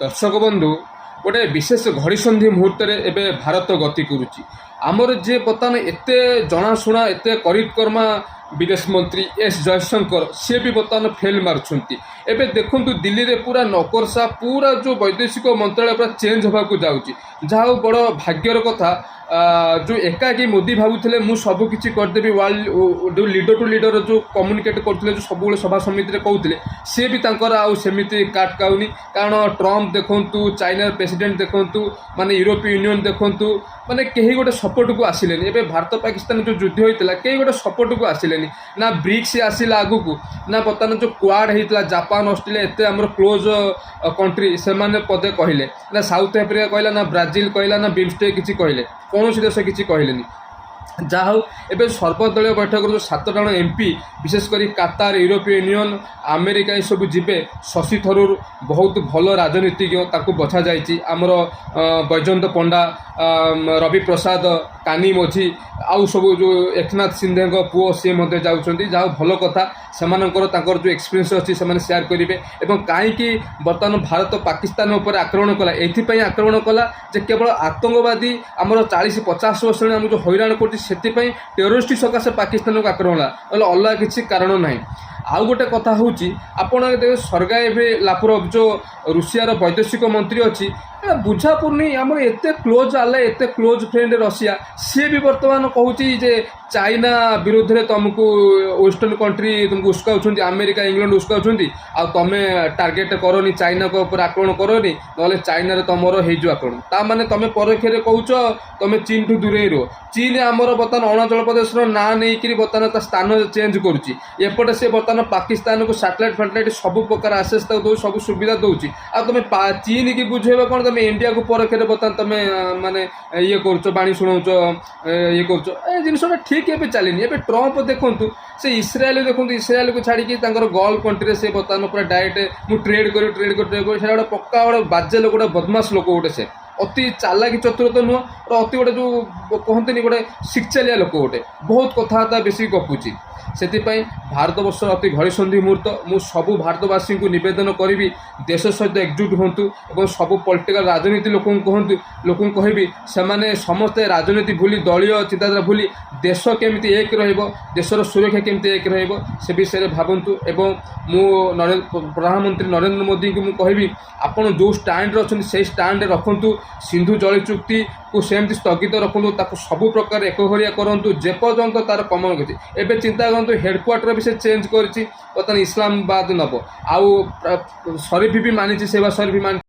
दर्शक बंधु गोटे विशेष घड़ीसंधि मुहूर्त एवं भारत गति करुच्ची आमर जे बर्तमान एत जनाशुना एत करितकर्मा विदेश मंत्री एस जयशंकर सी भी बर्तमान फेल मार्च एवं देखु दिल्ली में पूरा नौकरसा पूरा जो वैदेशिक मंत्रालय पूरा चेंज होगा जाऊँगी जहाँ बड़ भाग्यर कथा जो एकाकी मोदी भावुले मु सबकि करदेवी वर्ल्ड जो लीडर टू लीडर जो कम्युनिकेट करते जो सब सभा समिति में कहते सी भी आमती काट काउनी कारण ट्रम्प देखु चाइना प्रेसिडेंट देखु माने यूरोपीय यूनियन देखु माने कहीं गोटे सपोर्ट को आसिले एवं भारत पाकिस्तान जो युद्ध होता कहीं गोटे सपोर्ट को आसिले ना ब्रिक्स आसिला आगु को ना बर्तमान जो क्वाड होता जापान ऑस्ट्रेलिया एत आम क्लोज कंट्री से पदे कहले ना साउथ आफ्रिका कहला ना ब्राजिल कहला ना बिमस्टेक किसी कहले कौन देश किसी कहले जहाँ हूँ एवं सर्वदलीय बैठक जो 7 जन एमपी विशेषकर कातार यूरोपीय यूनियन अमेरिका ये सब जीवे शशि थरूर बहुत भल राजनीतिज्ञ ताकू बछा जाइए आमर बैजयंत पंडा रवि प्रसाद कानी मझी आउ सब जो एकनाथ सिंधे पुओ सी जाऊँच जहाँ भल कथा से जो एक्सपीरियंस अच्छी से सेयार करेंगे और कहीं बर्तमान भारत पाकिस्तान उपर आक्रमण कला ये आक्रमण कला जे केवल आतंकवादी आमर 40-50 वर्ष आम जो हैरान कर टेरोरिस्ट सकाशे पाकिस्तान को आक्रमण अलग किसी कारण ना आउ गोटे कथा हूँ आपण सरगाई लापुरव जो रुषियार वैदेशिक मंत्री अच्छी बुझा पड़नी आम एत क्लोज आले एत क्लोज फ्रेंड रशिया सी भी बर्तमान कहूँ जे चाइना विरोध में तुमको वेस्टर्न कंट्री तुमको उस्काउं अमेरिका इंग्लैंड उस्काउं आ तुम टार्गेट करनी चाइना को ऊपर आक्रमण करनी ना चाइना तुमर हो आक्रमण ता माने तुम परोक्ष कहूच तुम चीन ठू दूरे रो चीन आमर बर्तमान अरुणाचल प्रदेश ना नहीं बर्तमान स्थान चेंज करपटे से बर्तमान पाकिस्तान को सैटेलाइट फैटेलाइट सब प्रकार आसेस दौ सब सुविधा दूसरी आ तुम चीन की बुझेब कौन तुम इंडिया को परोक्ष बर्तमान तुम माने ये कर बाणी शुणाऊच ये कर जिनसा ठीक है चलनी ए ट्रम्प देखूँ से इस्राएल देखो इस्राएल को छाड़ी गल्फ कंट्री से बर्तमान पूरा डायरेक्ट मुझे ट्रेड कर गोटे पक्का गोटे बाजे लोक गोटे बदमाश लोक गोटे से अति चालाकी चतुर तो नुह और अति गोटे जो कहते गोटे शिक्षालिया लोक गोटे बहुत कथबार्ता बेसी गपुची से भारत वर्ष अति घड़ीसंधि मुहूर्त मु सबू भारतवासी को निवेदन करी देश सहित एकजुट हूँ सब पॉलिटिकल राजनीति लोक कहबी से समस्ते राजनीति भूली दलीय चिंताधारा भूली देश केमी एक रेशर सुरक्षा केमी एक से विषय में भावतु एवं प्रधानमंत्री नरेंद्र मोदी को कहबी आपड़ जो स्टैंड अच्छे से स्टैंड रखु सिंधु जल चुक्ति को सेमती स्थगित रखु सबु प्रकार एक भरिया करूँ जेपर्यंत तार कमन कर एवं चिंता करूँ हेडक्वार्टर भी से चेंज कर इस्लामाबाद नब आउ शरीफ भी मानी सेवा शरीफ भी मानी